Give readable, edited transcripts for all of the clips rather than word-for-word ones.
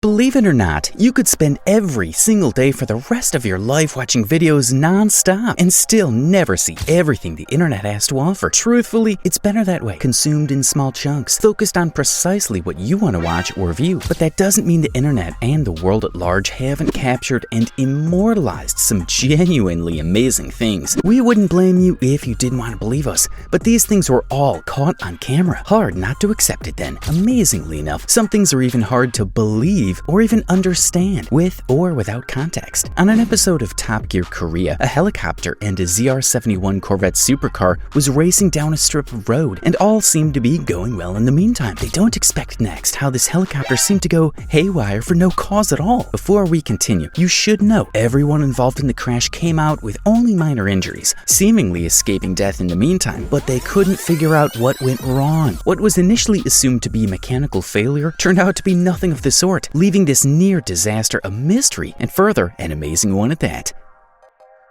Believe it or not, you could spend every single day for the rest of your life watching videos non-stop and still never see everything the internet has to offer. Truthfully, it's better that way, consumed in small chunks, focused on precisely what you want to watch or view. But that doesn't mean the internet and the world at large haven't captured and immortalized some genuinely amazing things. We wouldn't blame you if you didn't want to believe us, but these things were all caught on camera. Hard not to accept it then. Amazingly enough, some things are even hard to believe or even understand, with or without context. On an episode of Top Gear Korea, a helicopter and a ZR-71 Corvette supercar was racing down a strip of road, and all seemed to be going well in the meantime. They don't expect next how this helicopter seemed to go haywire for no cause at all. Before we continue, you should know everyone involved in the crash came out with only minor injuries, seemingly escaping death in the meantime, but they couldn't figure out what went wrong. What was initially assumed to be mechanical failure turned out to be nothing of the sort, leaving this near disaster a mystery, and further, an amazing one at that.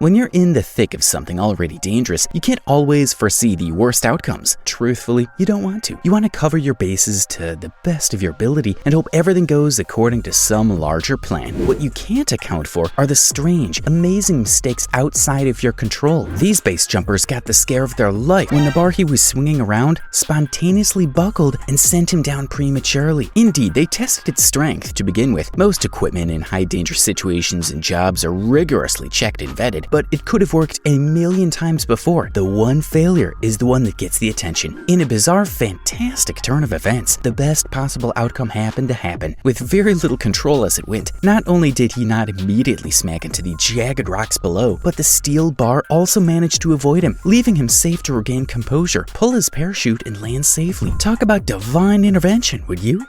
When you're in the thick of something already dangerous, you can't always foresee the worst outcomes. Truthfully, you don't want to. You want to cover your bases to the best of your ability and hope everything goes according to some larger plan. What you can't account for are the strange, amazing mistakes outside of your control. These base jumpers got the scare of their life when the bar he was swinging around spontaneously buckled and sent him down prematurely. Indeed, they tested its strength to begin with. Most equipment in high-danger situations and jobs are rigorously checked and vetted, but it could have worked a million times before. The one failure is the one that gets the attention. In a bizarre, fantastic turn of events, the best possible outcome happened to happen, with very little control as it went. Not only did he not immediately smack into the jagged rocks below, but the steel bar also managed to avoid him, leaving him safe to regain composure, pull his parachute, and land safely. Talk about divine intervention, would you?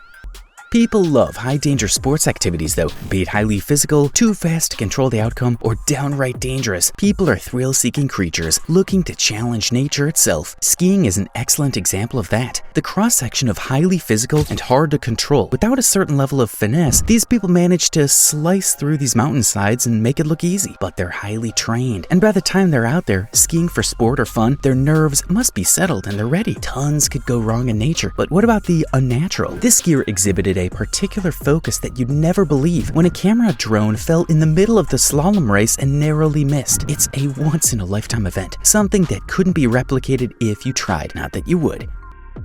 People love high-danger sports activities though, be it highly physical, too fast to control the outcome, or downright dangerous. People are thrill-seeking creatures looking to challenge nature itself. Skiing is an excellent example of that. The cross-section of highly physical and hard to control. Without a certain level of finesse, these people manage to slice through these mountainsides and make it look easy. But they're highly trained, and by the time they're out there, skiing for sport or fun, their nerves must be settled and they're ready. Tons could go wrong in nature, but what about the unnatural? This skier exhibited a particular focus that you'd never believe when a camera drone fell in the middle of the slalom race and narrowly missed. It's a once-in-a-lifetime event, something that couldn't be replicated if you tried, not that you would.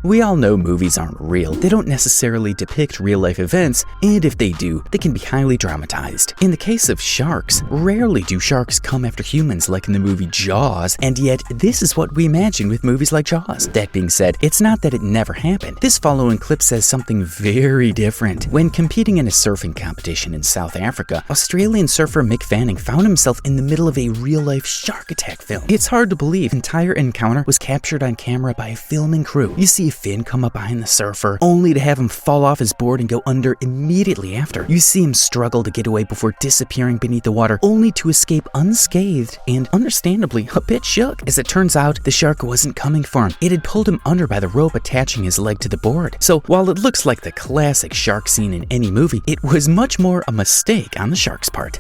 We all know movies aren't real. They don't necessarily depict real-life events, and if they do, they can be highly dramatized. In the case of sharks, rarely do sharks come after humans like in the movie Jaws, and yet this is what we imagine with movies like Jaws. That being said, it's not that it never happened. This following clip says something very different. When competing in a surfing competition in South Africa, Australian surfer Mick Fanning found himself in the middle of a real-life shark attack film. It's hard to believe the entire encounter was captured on camera by a filming crew. You see Finn come up behind the surfer, only to have him fall off his board and go under immediately after. You see him struggle to get away before disappearing beneath the water, only to escape unscathed and understandably a bit shook. As it turns out, the shark wasn't coming for him. It had pulled him under by the rope attaching his leg to the board. So while it looks like the classic shark scene in any movie, it was much more a mistake on the shark's part.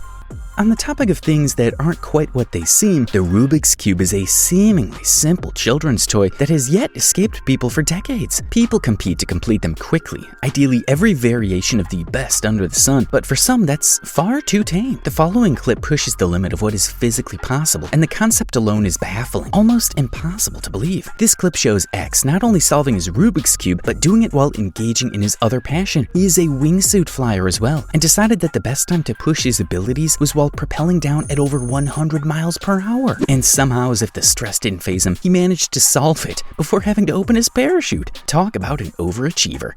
On the topic of things that aren't quite what they seem, the Rubik's Cube is a seemingly simple children's toy that has yet escaped people for decades. People compete to complete them quickly, ideally every variation of the best under the sun, but for some that's far too tame. The following clip pushes the limit of what is physically possible, and the concept alone is baffling, almost impossible to believe. This clip shows X not only solving his Rubik's Cube, but doing it while engaging in his other passion. He is a wingsuit flyer as well, and decided that the best time to push his abilities was while propelling down at over 100 miles per hour. And somehow, as if the stress didn't faze him, he managed to solve it before having to open his parachute. Talk about an overachiever.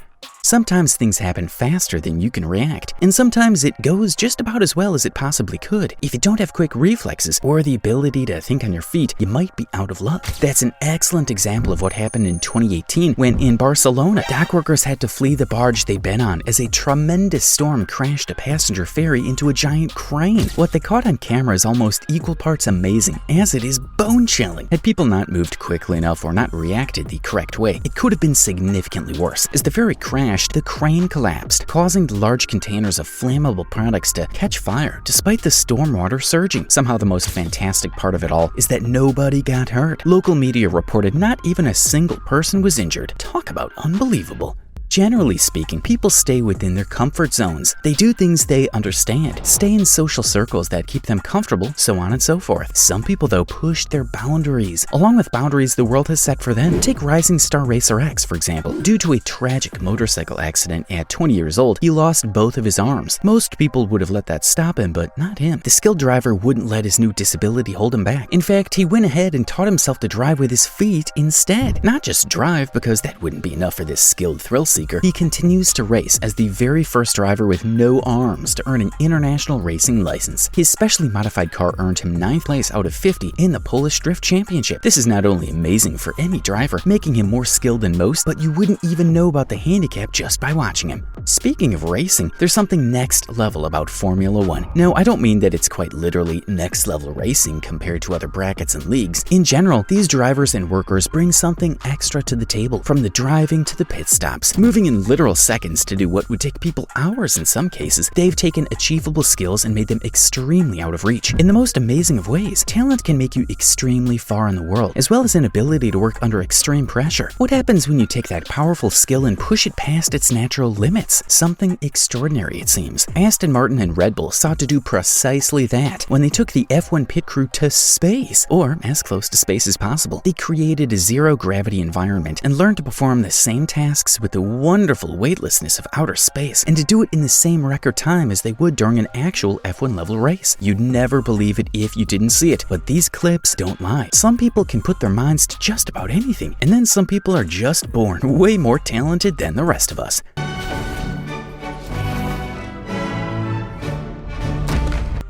Sometimes things happen faster than you can react, and sometimes it goes just about as well as it possibly could. If you don't have quick reflexes or the ability to think on your feet, you might be out of luck. That's an excellent example of what happened in 2018 when in Barcelona, dock workers had to flee the barge they'd been on as a tremendous storm crashed a passenger ferry into a giant crane. What they caught on camera is almost equal parts amazing as it is bone-chilling. Had people not moved quickly enough or not reacted the correct way, it could have been significantly worse. As the ferry crashed, the crane collapsed, causing the large containers of flammable products to catch fire, despite the storm water surging. Somehow the most fantastic part of it all is that nobody got hurt. Local media reported not even a single person was injured. Talk about unbelievable. Generally speaking, people stay within their comfort zones. They do things they understand, stay in social circles that keep them comfortable, so on and so forth. Some people, though, push their boundaries, along with boundaries the world has set for them. Take rising star racer X, for example. Due to a tragic motorcycle accident at 20 years old, he lost both of his arms. Most people would have let that stop him, but not him. The skilled driver wouldn't let his new disability hold him back. In fact, he went ahead and taught himself to drive with his feet instead. Not just drive, because that wouldn't be enough for this skilled thrill seeker. He continues to race as the very first driver with no arms to earn an international racing license. His specially modified car earned him 9th place out of 50 in the Polish Drift Championship. This is not only amazing for any driver, making him more skilled than most, but you wouldn't even know about the handicap just by watching him. Speaking of racing, there's something next level about Formula One. No, I don't mean that it's quite literally next level racing compared to other brackets and leagues. In general, these drivers and workers bring something extra to the table, from the driving to the pit stops. Moving in literal seconds to do what would take people hours in some cases, they've taken achievable skills and made them extremely out of reach. In the most amazing of ways, talent can make you extremely far in the world, as well as an ability to work under extreme pressure. What happens when you take that powerful skill and push it past its natural limits? Something extraordinary, it seems. Aston Martin and Red Bull sought to do precisely that when they took the F1 pit crew to space, or as close to space as possible. They created a zero-gravity environment and learned to perform the same tasks with the wonderful weightlessness of outer space, and to do it in the same record time as they would during an actual F1 level race. You'd never believe it if you didn't see it, but these clips don't lie. Some people can put their minds to just about anything, and then some people are just born way more talented than the rest of us.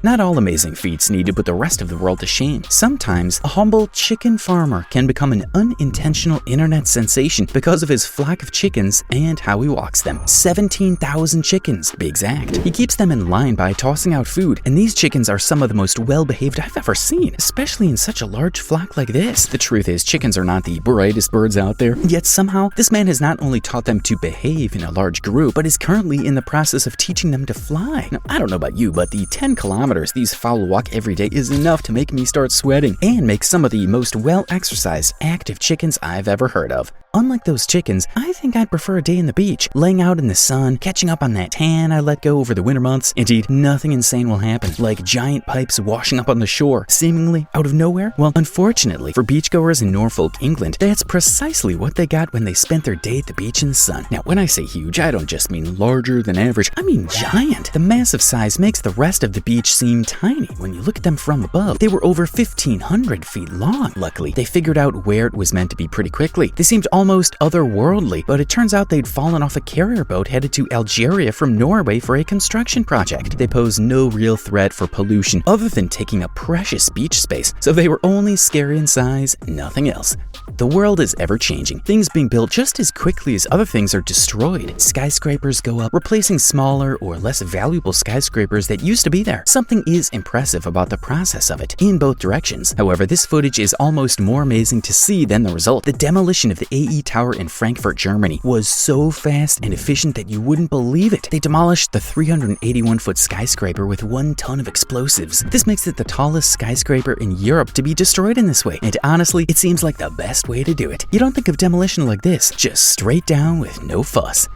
Not all amazing feats need to put the rest of the world to shame. Sometimes, a humble chicken farmer can become an unintentional internet sensation because of his flock of chickens and how he walks them. 17,000 chickens, to be exact. He keeps them in line by tossing out food, and these chickens are some of the most well-behaved I've ever seen, especially in such a large flock like this. The truth is, chickens are not the brightest birds out there, yet somehow, this man has not only taught them to behave in a large group, but is currently in the process of teaching them to fly. Now, I don't know about you, but the 10 kilometers these fowl walk every day is enough to make me start sweating and make some of the most well-exercised, active chickens I've ever heard of. Unlike those chickens, I think I'd prefer a day in the beach, laying out in the sun, catching up on that tan I let go over the winter months. Indeed, nothing insane will happen, like giant pipes washing up on the shore, seemingly out of nowhere. Well, unfortunately, for beachgoers in Norfolk, England, that's precisely what they got when they spent their day at the beach in the sun. Now, when I say huge, I don't just mean larger than average, I mean giant. The massive size makes the rest of the beach seem tiny when you look at them from above. They were over 1,500 feet long. Luckily, they figured out where it was meant to be pretty quickly. They seemed almost otherworldly, but it turns out they'd fallen off a carrier boat headed to Algeria from Norway for a construction project. They pose no real threat for pollution other than taking up precious beach space, so they were only scary in size, nothing else. The world is ever-changing, things being built just as quickly as other things are destroyed. Skyscrapers go up, replacing smaller or less valuable skyscrapers that used to be there. Something is impressive about the process of it, in both directions. However, this footage is almost more amazing to see than the result. The demolition of the AE Tower in Frankfurt, Germany was so fast and efficient that you wouldn't believe it. They demolished the 381-foot skyscraper with 1 ton of explosives. This makes it the tallest skyscraper in Europe to be destroyed in this way, and honestly, it seems like the best way to do it. You don't think of demolition like this, just straight down with no fuss.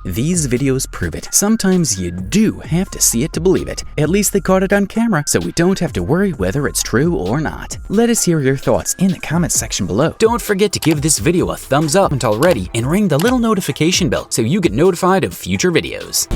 These videos prove it. Sometimes you do have to see it to believe it. At least they caught it on camera, so we don't have to worry whether it's true or not. Let us hear your thoughts in the comments section below. Don't forget to give this video a thumbs up until already and ring the little notification bell so you get notified of future videos.